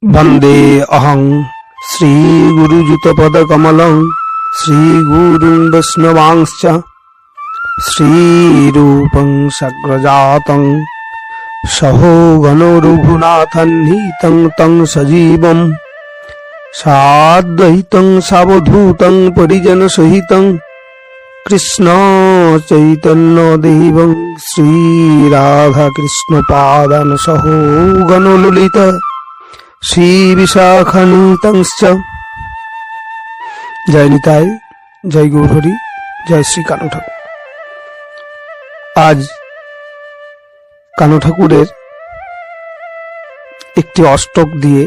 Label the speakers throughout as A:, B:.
A: वंदे अहं श्रीगुरुयुतपदकमलं श्रीगुरुं वैष्णवांश्च श्रीरूपं सग्रजातं सहो रघुनाथन्नीतं तं सजीवं साद्वैतं सावधूतं परिजनसहितं कृष्ण चैतन्यदेवं श्रीराधाकृष्णपादान् सहो गणललित श्री विशाखान्वितंश्च। जय निताय, जय गौरहरि, जय श्री कानू ठाकुर। आज कानू ठाकुरेर एकटी अष्टक दिए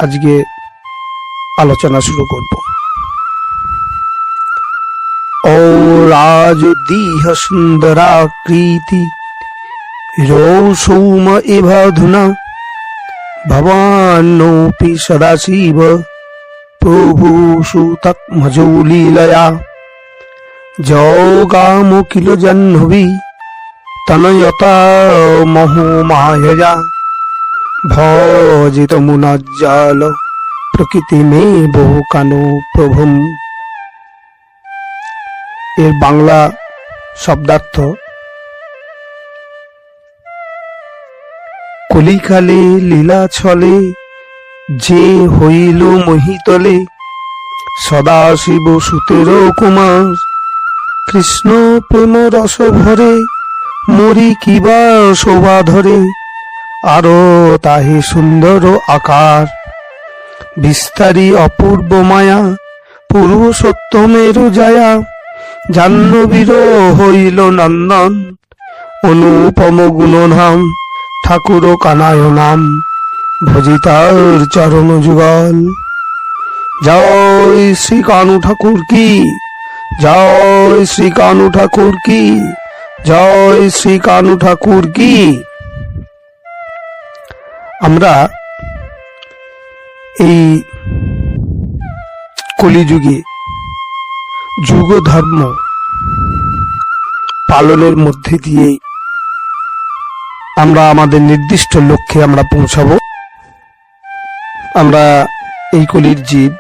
A: आजके आलोचना शुरू करब। ओ राजदीह सुंदराकृति रौसौम एवाधुना भवान्नोऽपि सदाशिव प्रभुसुतमजो लीलया जौगामो किल जह्नवी तनयता मोहमायया भजितमुनज्जाल प्रकृतिमेव कानो प्रभुम। एर बांगला शब्दार्थ कलिकाले लीला छले जे हईल महितले सदाशिव सुतेर कुमार कृष्ण प्रेम रस भरे मरी किबा शोभा धरे आरो ताहे सुंदर आकार विस्तारी अपूर्व माया पुरुषोत्तमेर जाया जाह्नवीर हईल नंदन अनुपम गुणधाम ठाकुर कानाय नाम भजितार चरण जुगल। जय श्री कानू ठाकुर की, जय श्री कानू ठाकुर की, जय श्री कानू ठाकुर की। আমরা এই কলিযুগে যুগ ধর্ম পালনের মধ্যে দিয়ে আমরা আমাদের নির্দিষ্ট লক্ষ্যে আমরা পৌঁছাবো। আমরা এই কলির জীব,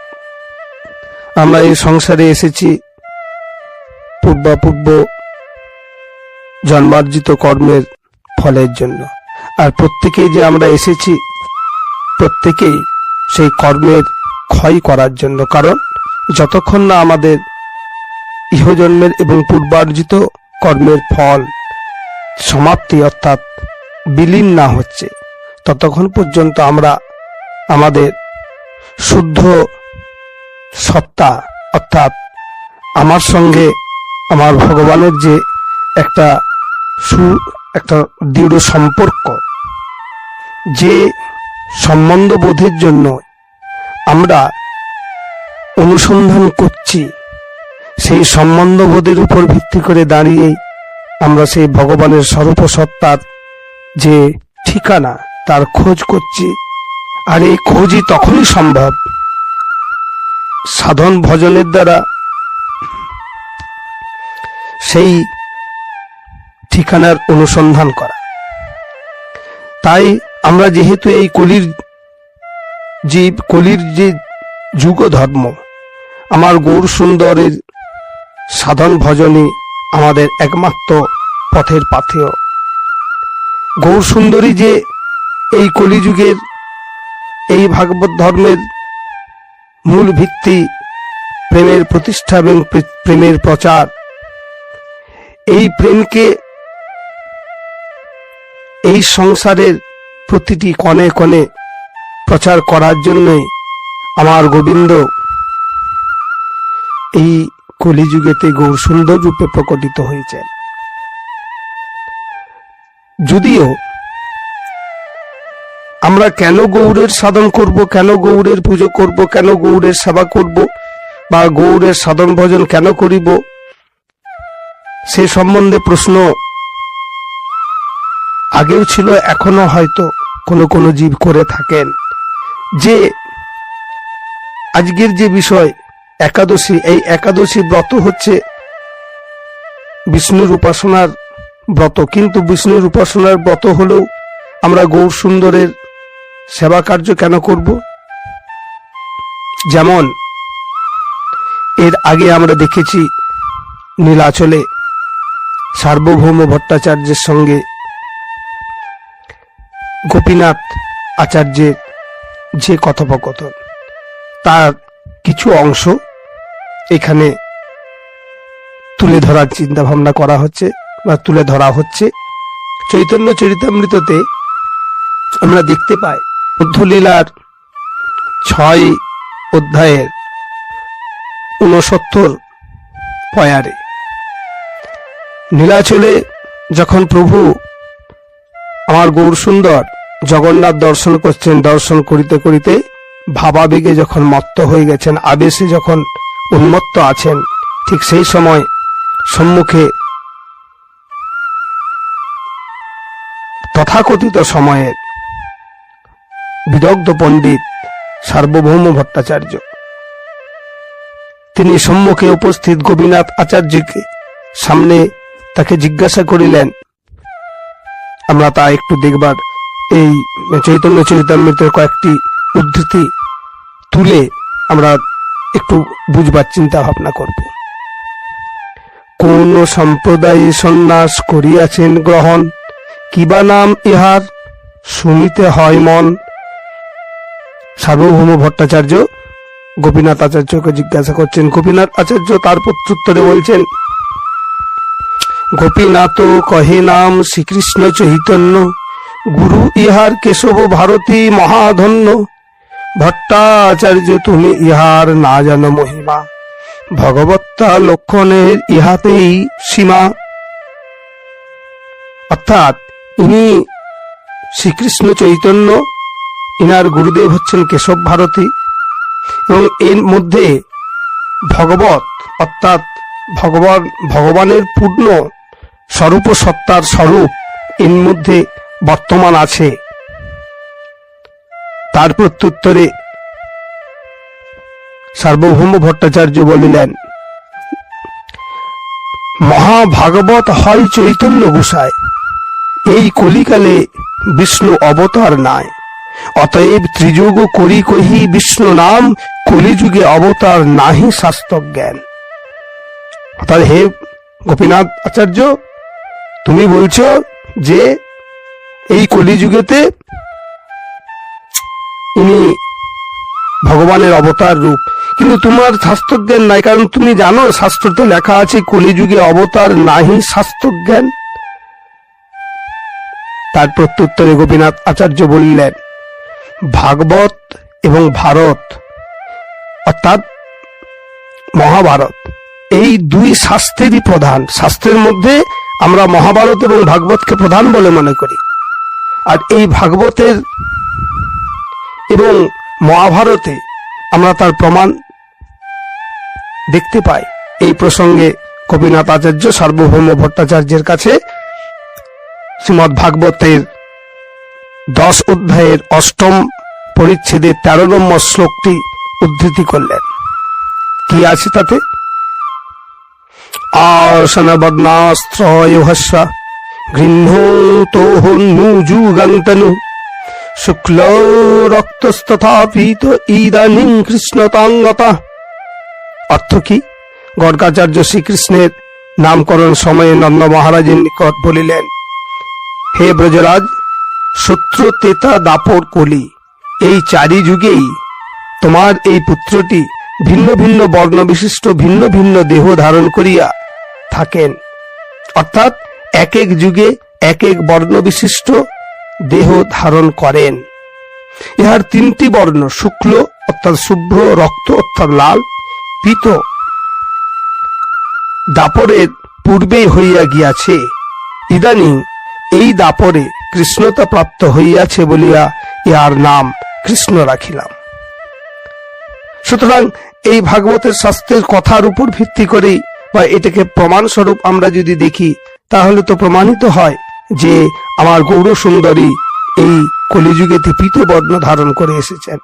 A: আমরা এই সংসারে এসেছি পূর্ব জন্মার্জিত কর্মের ফলের জন্য। আর প্রত্যেকেই যে আমরা এসেছি প্রত্যেকেই সেই কর্মের ক্ষয় করার জন্য। কারণ যতক্ষণ না আমাদের ইহজন্মের এবং পূর্বার্জিত কর্মের ফল সমাপ্তি অর্থাৎ বিলীন না হচ্ছে ততক্ষণ পর্যন্ত আমরা আমাদের শুদ্ধ সত্তা অর্থাৎ আমার সঙ্গে আমার ভগবানের যে একটা দৃঢ় সম্পর্ক, যে সম্বন্ধ বোধের জন্য আমরা অনুসন্ধান করছি, সেই সম্বন্ধ বোধের উপর ভিত্তি করে দাঁড়িয়ে আমরা সেই ভগবানের স্বরূপ সত্তার যে ঠিকানা তার খোঁজ করছি। আর এই খোঁজই তখনই সম্ভব সাধন ভজনের দ্বারা সেই ঠিকানার অনুসন্ধান করা। তাই আমরা যেহেতু এই কলির জীব, কলির যে যুগ ধর্ম, আমার গৌর সুন্দরের সাধন ভজনই আমাদের একমাত্র পথের পাথেয়। গৌর সুন্দরী যে এই কলিযুগের এই ভাগবত ধর্মের মূল ভিত্তি, প্রেমের প্রতিষ্ঠা এবং প্রেমের প্রচার, এই প্রেমকে এই সংসারের প্রতিটি কণে কণে প্রচার করার জন্যই আমার গোবিন্দ এই কলিযুগেতে গৌর সুন্দর রূপে প্রকটিত হয়েছেন। যদিও আমরা কেন গৌরের সাধন করব, কেন গৌরের পুজো করব, কেন গৌরের সেবা করব বা গৌরের সাধন ভজন কেন করিব সে সম্বন্ধে প্রশ্ন আগেও ছিল, এখনো হয়তো কোনো জীব করে থাকেন। যে আজকের যে বিষয় একাদশী, এই একাদশী ব্রত হচ্ছে বিষ্ণুর উপাসনার ব্রত, কিন্তু বিষ্ণুর উপাসনার ব্রত হলেও আমরা গৌর সুন্দরের সেবা কার্য কেন করব? যেমন এর আগে আমরা দেখেছি নীলাচলে সার্বভৌম ভট্টাচার্যের সঙ্গে গোপীনাথ আচার্যের যে কথোপকথন, তার কিছু অংশ এখানে তুলে ধরার চিন্তা ভাবনা করা হচ্ছে বা তুলে ধরা হচ্ছে। চৈতন্য চরিতামৃততে আমরা দেখতে পাই মধ্যলীলার 6 অধ্যায়ের 69 পয়ারে নীলাচলে যখন প্রভু আমার গৌরসুন্দর জগন্নাথ দর্শন করছেন, দর্শন করিতে করিতে ভাবাবেগে যখন মত্ত হয়ে গেছেন, আবেশে যখন উন্মত্ত আছেন, ঠিক সেই সময় সম্মুখে তথাকথিত সময়ের বিদগ্ধ পণ্ডিত সার্বভৌম ভট্টাচার্য, তিনি সম্মুখে উপস্থিত গোপীনাথ আচার্যকে সামনে তাকে জিজ্ঞাসা করিলেন। আমরা তা একটু দেখবার এই চৈতন্য চরিতামৃতের কয়েকটি উদ্ধৃতি তুলে আমরা একটু বুঝবার চিন্তা ভাবনা করব। কোন সম্প্রদায় সন্ন্যাস করিয়াছেন গ্রহণ, কিবা নাম ইহার শুনিতে হয় মন। সার্বভৌম ভট্টাচার্য গোপীনাথ আচার্যকে জিজ্ঞাসা করছেন। গোপীনাথ আচার্য তার প্রত্যুত্তরে বলছেন, গোপীনাথ কহে নাম শ্রীকৃষ্ণ চৈতন্য, গুরু ইহার কেশব ভারতী মহাধন্য। ভট্টাচার্য তুমি ইহার না জানো মহিমা, ভগবত্তা লক্ষণের ইহাতেই সীমা। অর্থাৎ ইনি শ্রীকৃষ্ণ চৈতন্য, ইনার গুরুদেব হচ্ছেন কেশব ভারতী, এবং এর মধ্যে ভগবত অর্থাৎ ভগবানের পূর্ণ স্বরূপ সত্তার স্বরূপ এর মধ্যে বর্তমান আছে। তার প্রত্যুত্তরে সার্বভৌম ভট্টাচার্য বলিলেন, মহাভাগবত হয় চৈতন্য গোসায়, এই কলিকালে বিষ্ণু অবতার নাই। অতএব ত্রিযুগ করি কহি বিষ্ণু নাম, কলিযুগে অবতার নাহি শাস্ত্র জ্ঞান। অর্থাৎ হে গোপীনাথ আচার্য, তুমি বলছো যে এই কলিযুগেতে ইনি ভগবানের অবতার রূপ, কিন্তু তোমার শাস্ত্রজ্ঞান নাই, কারণ তুমি জানো শাস্ত্রতে লেখা আছে কলিযুগে অবতার নাহি শাস্ত্রজ্ঞান। তার প্রত্যুত্তরে গোপীনাথ আচার্য বললেন, ভাগবত এবং ভারত অর্থাৎ মহাভারত এই দুই শাস্ত্রেরই প্রধান। শাস্ত্রের মধ্যে আমরা মহাভারত এবং ভাগবতকে প্রধান বলে মনে করি, আর এই ভাগবতের এবং মহাভারতে আমরা তার প্রমাণ দেখতে পাই। এই প্রসঙ্গে গোপীনাথ আচার্য সার্বভৌম ভট্টাচার্যের কাছে শ্রীমদ্ ভাগবতের 10 অধ্যায়ের 8ম পরিচ্ছেদের 13 নম্বর শ্লোকটি উদ্ধৃতি করলেন। কি আছে তাতে? আসনবর্ণাস্ত্রয়োহস্য গৃহ্ণোতোহন্নুযুগান্তনু শুক্ল রক্তস্তথা পীত ইদানীং কৃষ্ণতাঙ্গতা। অর্থ কি? গর্গাচার্য শ্রীকৃষ্ণের নামকরণ সময়ে নন্দ মহারাজের নিকট বলিলেন, হে ব্রজরাজ, শত্রু তেতা দাপর কলি, এই 4 যুগেই তোমার এই পুত্রটি ভিন্ন ভিন্ন বর্ণ বিশিষ্ট ভিন্ন ভিন্ন দেহ ধারণ করিয়া থাকেন। অর্থাৎ এক এক যুগে এক এক বর্ণ বিশিষ্ট দেহ ধারণ করেন। ইহার 3টি বর্ণ, শুক্ল অর্থাৎ শুভ্র, রক্ত অর্থাৎ লাল, পীত দাপরের পূর্বেই হইয়া গিয়াছে। ইদানীং এই দাপরে কৃষ্ণতা প্রাপ্ত হইয়াছে বলিয়া ইহার নাম কৃষ্ণ রাখিলাম। সুতরাং এই ভাগবতের শাস্ত্রের কথার উপর ভিত্তি করেই বা এটাকে প্রমাণ স্বরূপ আমরা যদি দেখি, তাহলে তো প্রমাণিত হয় যে আমার গৌর সুন্দরী এই কলিযুগেতে পীত বর্ণ ধারণ করে এসেছেন।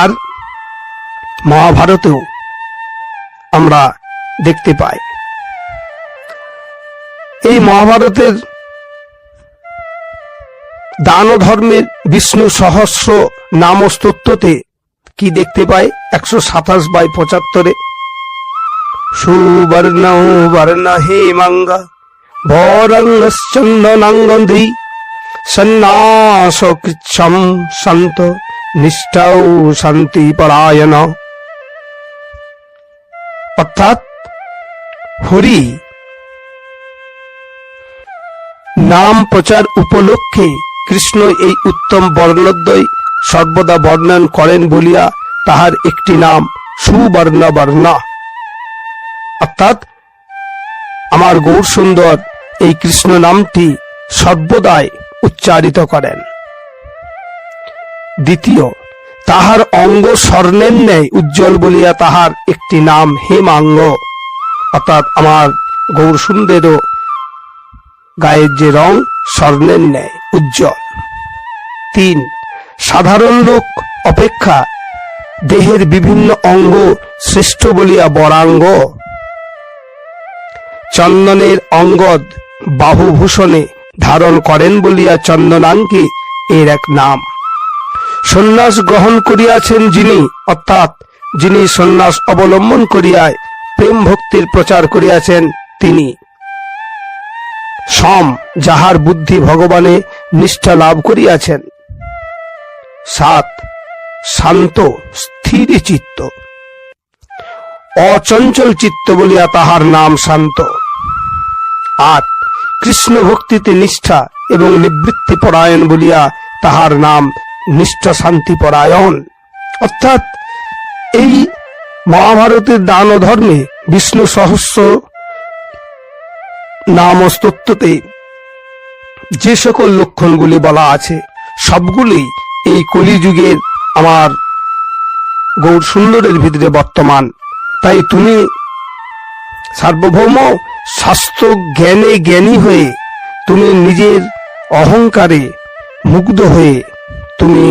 A: আর মহাভারতেও আমরা দেখতে পাই। এই মহাভারতের দান ধর্মের বিষ্ণু সহস্র নাম স্তোত্রতে কি দেখতে পাই? 127/75 সুবর্ণ বর্ণ হেমাঙ্গা ভরঙ্গশ্চন্দনাঙ্গন্ধি সন্ন্যাস কৃচ্ছম সন্ত নিষ্ঠাও শান্তি পরায়ণ। অর্থাৎ হরি নাম প্রচার উপলক্ষে কৃষ্ণ এই উত্তম বর্ণদ্বয় সর্বদা বর্ণন করেন বলিয়া তাহার একটি নাম সুবর্ণ বর্ণ। অর্থাৎ আমার গৌর সুন্দর এই কৃষ্ণ নামটি সর্বদাই উচ্চারিত করেন। দ্বিতীয়, তাহার অঙ্গ স্বর্ণের ন্যায় উজ্জ্বল বলিয়া তাহার একটি নাম হেমাঙ্গ। অর্থাৎ আমার গৌর সুন্দরেরও গায়ের যে রং স্বর্ণের ন্যায় উজ্জ্বল। 3, সাধারণ লোক অপেক্ষা দেহের বিভিন্ন অঙ্গ শ্রেষ্ঠ বলিয়া বরাঙ্গ। চন্দনের অঙ্গদ বাহুভূষণে ধারণ করেন বলিয়া চন্দনাঙ্গে এর এক নাম। সন্ন্যাস গ্রহণ করিয়াছেন যিনি, অর্থাৎ যিনি সন্ন্যাস অবলম্বন করিয়ায় প্রেম ভক্তির প্রচার করিয়াছেন তিনি। সম, যাহার বুদ্ধি ভগবানে নিষ্ঠা লাভ করিয়াছেন। 7, শান্ত স্থির চিত্ত, অচঞ্চল চিত্ত বলিয়া তাহার নাম শান্ত। 8, কৃষ্ণ ভক্তিতে নিষ্ঠা এবং নিবৃত্তি পরায়ণ বলিয়া তাহার নাম নিষ্ঠা শান্তি পরায়ণ। অর্থাৎ এই মহাভারতের দান ধর্মে বিষ্ণু সহস্র নাম স্তোত্রতে যে সকল লক্ষণগুলি বলা আছে সবগুলি এই কলিযুগের আমার গৌর সুন্দরের ভিতরে বর্তমান। তাই তুমি সার্বভৌম শাস্ত্র জ্ঞানে জ্ঞানী হয়ে তুমি নিজের অহংকারে মুগ্ধ হয়ে তুমি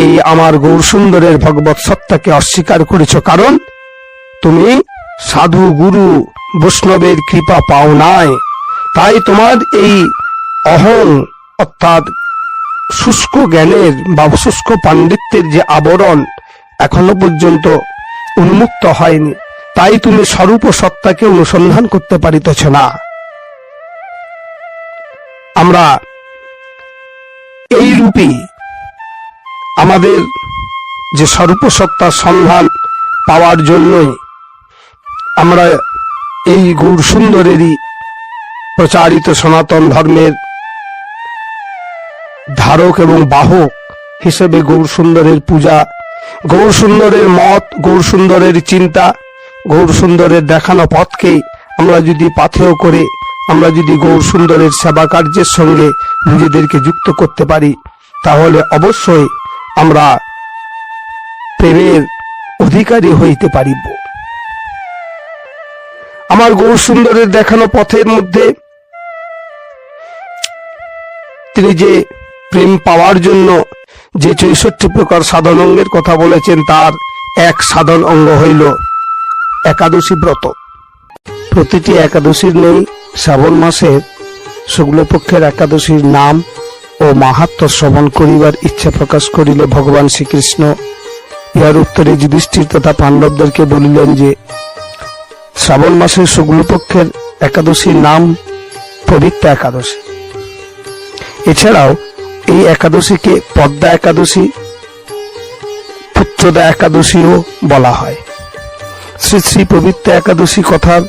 A: এই আমার গৌর সুন্দরের ভগবৎ সত্তাকে অস্বীকার করেছ, কারণ তুমি সাধু গুরু বৈষ্ণবের কৃপা পাও নাই। তাই তোমার এই অহং অর্থাৎ শুষ্ক জ্ঞানের বা শুষ্ক পাণ্ডিত্যের যে আবরণ এখনো পর্যন্ত উন্মুক্ত হয়নি, তাই তুমি স্বরূপ সত্তাকে অনুসন্ধান করতে পারিতেছ না। আমরা এই রূপে আমাদের যে স্বরূপ সত্তার সন্ধান পাওয়ার জন্যই আমরা এই গৌর সুন্দরেরই প্রচারিত সনাতন ধর্মের ধারক এবং বাহক হিসেবে গৌর সুন্দরের পূজা, গৌর সুন্দরের মত, গৌর সুন্দরের চিন্তা, গৌর সুন্দরের দেখানো পথকে আমরা যদি পাথেয় করে আমরা যদি গৌর সুন্দরের সেবা কার্যের সঙ্গে নিজেদেরকে যুক্ত করতে পারি, তাহলে অবশ্যই আমরা প্রেমের অধিকারী হইতে পারিব। আমার গৌর সুন্দরের দেখানো পথের মধ্যে তিনি যে প্রেম পাওয়ার জন্য যে 64 প্রকার সাধন অঙ্গের কথা বলেছেন, তার এক সাধন অঙ্গ হইল একাদশী ব্রত। প্রতিটি একাদশীর নেই শ্রাবণ মাসের শুক্লপক্ষের একাদশীর নাম ও মাহাত্ম্য শ্রবণ করিবার ইচ্ছা প্রকাশ করিলে ভগবান শ্রীকৃষ্ণ ইহার উত্তরে যুধিষ্ঠির তথা পাণ্ডবদেরকে বলিলেন যে শ্রাবণ মাসের শুক্লপক্ষের একাদশীর নাম পবিত্রা একাদশী। এছাড়াও এই একাদশীকে পদ্মা একাদশী, পুত্রদা একাদশীও বলা হয়। শ্রী শ্রী পবিত্রা একাদশী কথার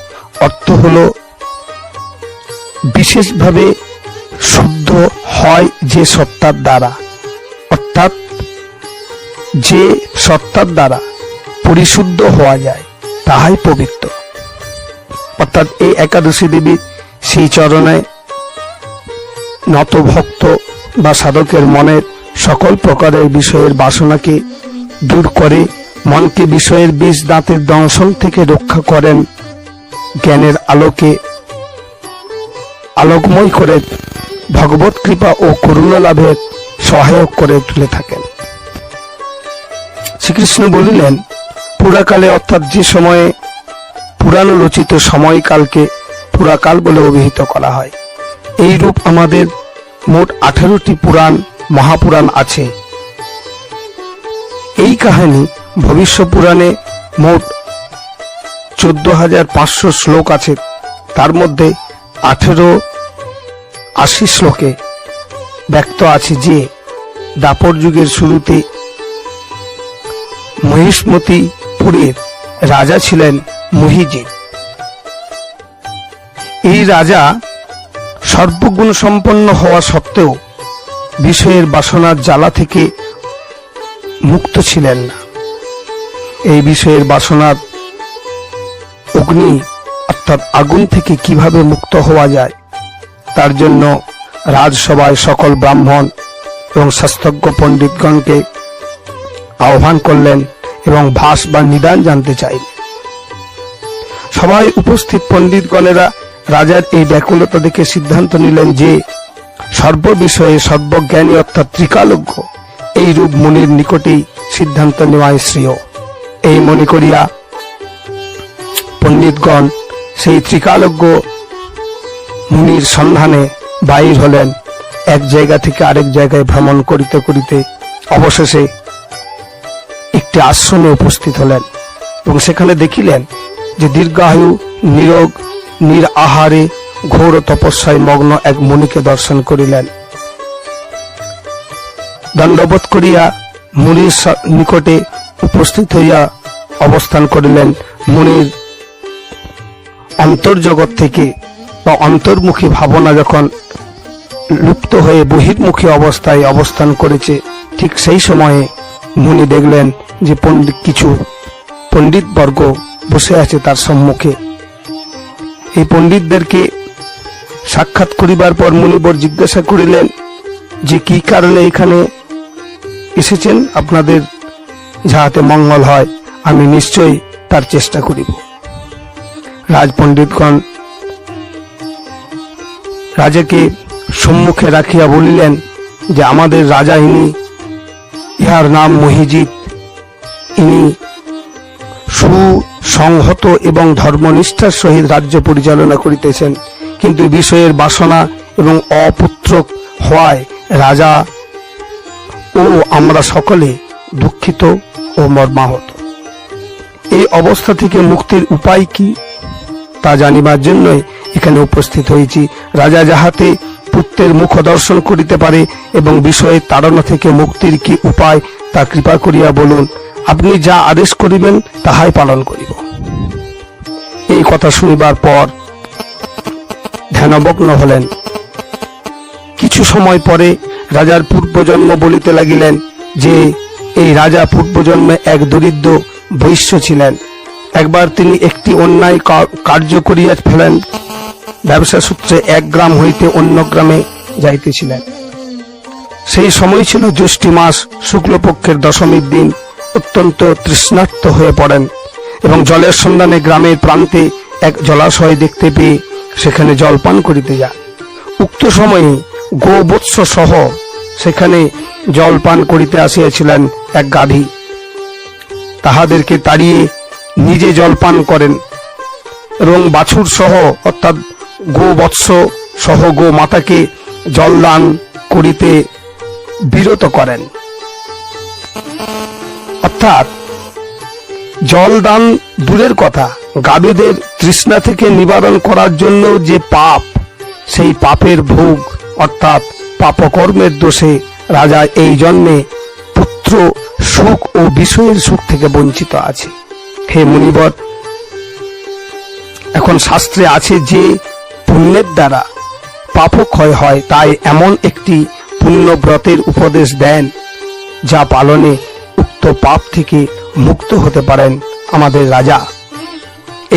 A: অর্থ হল বিশেষভাবে শুদ্ধ হয় যে সত্তার দ্বারা, অর্থাৎ যে সত্তার দ্বারা পরিশুদ্ধ হওয়া যায় তাহাই পবিত্র। অর্থাৎ এই একাদশী দেবী সেই চরণে নত ভক্ত বা সাধকের মনের সকল প্রকারের বিষয়ের বাসনাকে দূর করে মনকে বিষয়ের বিষ দাঁতের দংশন থেকে রক্ষা করেন, জ্ঞানের আলোকে আলোকময় করে ভগবত কৃপা ও করুণা লাভের সহায়ক করে তুলে থাকেন। শ্রীকৃষ্ণ বলিলেন, পুরাকালে অর্থাৎ যে সময়ে পুরাণ রচিত সময়কালকে পুরাকাল বলে অভিহিত করা হয়। এই রূপ আমাদের মোট 18টি পুরাণ মহাপুরাণ আছে। এই কাহিনী ভবিষ্য পুরাণে মোট 14,500 শ্লোক আছে। তার মধ্যে 1880 শ্লোকে ব্যক্ত আছে যে দাপর যুগের শুরুতে মহিষ্মতিপুরের রাজা ছিলেন মহিজিৎ। এই রাজা সর্বগুণ সম্পন্ন হওয়া সত্ত্বেও বিষয়ের বাসনার জ্বালা থেকে মুক্ত ছিলেন না। এই বিষয়ের বাসনার অগ্নি অর্থাৎ আগুন থেকে কিভাবে মুক্ত হওয়া যায় তার জন্য রাজসভায় সকল ব্রাহ্মণ এবং শাস্ত্রজ্ঞ পণ্ডিতগণকে আহ্বান করলেন এবং ভাস বা নিদান জানতে চাইলেন। সবাই উপস্থিত পণ্ডিতগণেরা রাজার এই ব্যাকুলতা দেখে সিদ্ধান্ত নিলেন যে সর্ববিষয়ে সর্বজ্ঞানী অর্থাৎ ত্রিকালজ্ঞ এই রূপ মুনির নিকটেই সিদ্ধান্ত নেওয়াই শ্রেয়। এই মনে করিয়া পণ্ডিতগণ সেই ত্রিকালজ্ঞ মুনির সন্ধানে বাহির হলেন। এক জায়গা থেকে আরেক জায়গায় ভ্রমণ করিতে করিতে অবশেষে একটি আশ্রমে উপস্থিত হলেন এবং সেখানে দেখিলেন যে দীর্ঘায়ু নিরোগ নিরাহারে ঘোর তপস্যায় মগ্ন এক মুনিকে দর্শন করিলেন। দণ্ডবোধ করিয়া মুনির নিকটে উপস্থিত হইয়া অবস্থান করিলেন। মুনির অন্তর্জগৎ থেকে বা অন্তর্মুখী ভাবনা যখন লুপ্ত হয়ে বহির্মুখী অবস্থায় অবস্থান করেছে, ঠিক সেই সময়ে মুনি দেখলেন যে কিছু পণ্ডিতবর্গ বসে আছে তার সম্মুখে। এই পণ্ডিতদেরকে সাক্ষাৎ করিবার পর মুনিবর জিজ্ঞাসা করিলেন যে কি কারণে এখানে এসেছেন, আপনাদের যাহাতে মঙ্গল হয় আমি নিশ্চয়ই তার চেষ্টা করিব। রাজপণ্ডিতগণ রাজাকে সম্মুখে রাখিয়া বলিলেন যে আমাদের রাজা ইনি, ইহার নাম মহিজিৎ। ইনি সুসংহত এবং ধর্মনিষ্ঠার সহিত রাজ্য পরিচালনা করিতেছেন, কিন্তু বিষয়ের বাসনা এবং অপুত্রক হওয়ায় রাজা ও আমরা সকলে দুঃখিত ও মর্মাহত। এই অবস্থা থেকে মুক্তির উপায় কি তা জানিবার জন্যই এখানে উপস্থিত হয়েছি। রাজা যাহাতে পুত্রের মুখ দর্শন করিতে পারে এবং বিষয়ের তাড়না থেকে মুক্তির কি উপায় তা কৃপা করিয়া বলুন। আপনি যা আদেশ করিবেন তাহাই পালন করিব। এই কথা শুনিবার পর ধ্যানমগ্ন হলেন। কিছু সময় পরে রাজার পূর্বজন্ম বলিতে লাগিলেন যে এই রাজা পূর্বজন্মে এক দরিদ্র বৈশ্য ছিলেন। একবার তিনি একটি অন্যায় কার্য করিয়া ফেলেন। ব্যবসা সূত্রে এক গ্রাম হইতে অন্য গ্রামে যাইতেছিলেন। সেই সময় ছিল জ্যৈষ্ঠী মাস, শুক্লপক্ষের দশমীর দিন। অত্যন্ত তৃষ্ণার্ত হয়ে পড়েন এবং জলের সন্ধানে গ্রামের প্রান্তে এক জলাশয় দেখতে পেয়ে সেখানে জলপান করিতে যান। উক্ত সময়ে গোবৎস সহ সেখানে জলপান করিতে আসিয়াছিলেন এক গাভী। তাহাদেরকে তাড়িয়ে নিজে জলপান করেন এবং বাছুর সহ অর্থাৎ গোবৎস সহ গো মাতাকে জলদান করিতে বিরত করেন। অর্থাৎ জলদান দূরের কথা, গাভীদের তৃষ্ণা থেকে নিবারণ করার জন্য যে পাপ, সেই পাপের ভোগ অর্থাৎ পাপকর্মের দোষে রাজা এই জন্মে পুত্র সুখ ও বিষয়ের সুখ থেকে বঞ্চিত আছে। হে মুনিবর, এখন শাস্ত্রে আছে যে পুণ্যের দ্বারা পাপক্ষয় হয়, তাই এমন একটি পুণ্যব্রতের উপদেশ দেন যা পালনে উক্ত পাপ থেকে মুক্ত হতে পারেন আমাদের রাজা।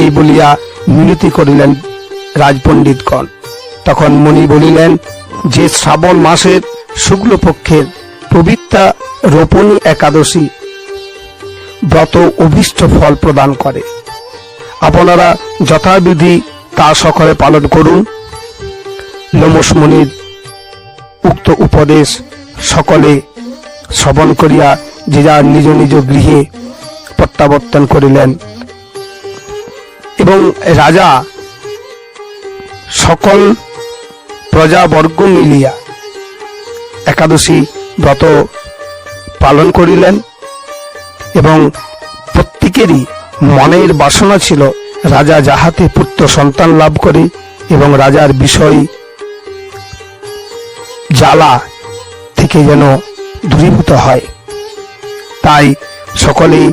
A: এই বলিয়া মিনতি করিলেন রাজপণ্ডিতগণ। তখন মুনি বলিলেন যে শ্রাবণ মাসের শুক্লপক্ষের পবিত্রা রোপণী একাদশী ব্রত অভীষ্ট ফল প্রদান করে। আপনারা যথাবিধি তা সকলে পালন করুন। লোমশ মুনির উক্ত উপদেশ সকলে শ্রবণ করিয়া যে যার নিজ নিজ গৃহে প্রত্যাবর্তন করিলেন এবং রাজা সকল প্রজাবর্গ মিলিয়া একাদশী ব্রত পালন করিলেন এবং প্রত্যেকেরই মনের বাসনা ছিল রাজা যাহাতে পুত্র সন্তান লাভ করে এবং রাজার বিষয় জ্বালা থেকে যেন দূরীভূত হয়। তাই সকলেই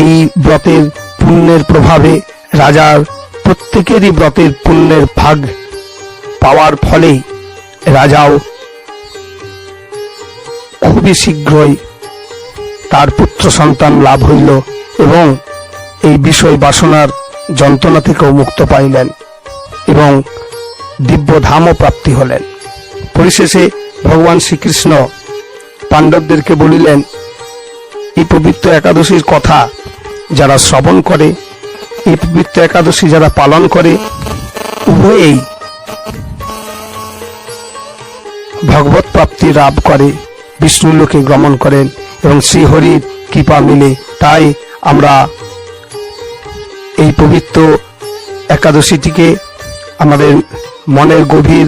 A: এই ব্রতের পুণ্যের প্রভাবে রাজার প্রত্যেকেরই ব্রতের পুণ্যের ভাগ পাওয়ার ফলেই রাজাও খুবই শীঘ্রই তার পুত্র সন্তান লাভ হইল এবং এই বিষয় বাসনার যন্ত্রণা থেকেও মুক্ত পাইলেন এবং দিব্য ধামও প্রাপ্তি হলেন। পরিশেষে ভগবান শ্রীকৃষ্ণ পাণ্ডবদেরকে বলিলেন, এই পবিত্র একাদশীর কথা যারা শ্রবণ করে, এই পবিত্র একাদশী যারা পালন করে, উভয়েই ভগবত প্রাপ্তি লাভ করে, বিষ্ণু লোকে গমন করেন এবং শ্রীহরির কৃপা মিলে। তাই আমরা এই পবিত্র একাদশীটিকে, আমাদের মনের গভীর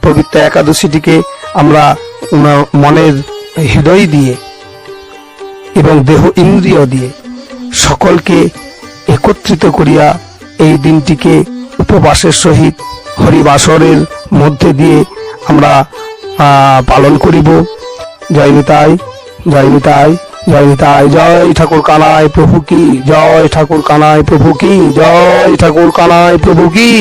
A: পবিত্র একাদশীটিকে আমরা মনের হৃদয় দিয়ে এবং দেহ ইন্দ্রিয় দিয়ে সকলকে একত্রিত করিয়া এই দিনটিকে উপবাসের সহিত হরিবাসরের মধ্যে দিয়ে আমরা পালন করিব। জয় নিতাই, জয় নিতাই, জয় নিতাই। জয় ঠাকুর কানাই প্রভু কি, জয় ঠাকুর কানাই প্রভু কি, জয় ঠাকুর কানাই প্রভু কি।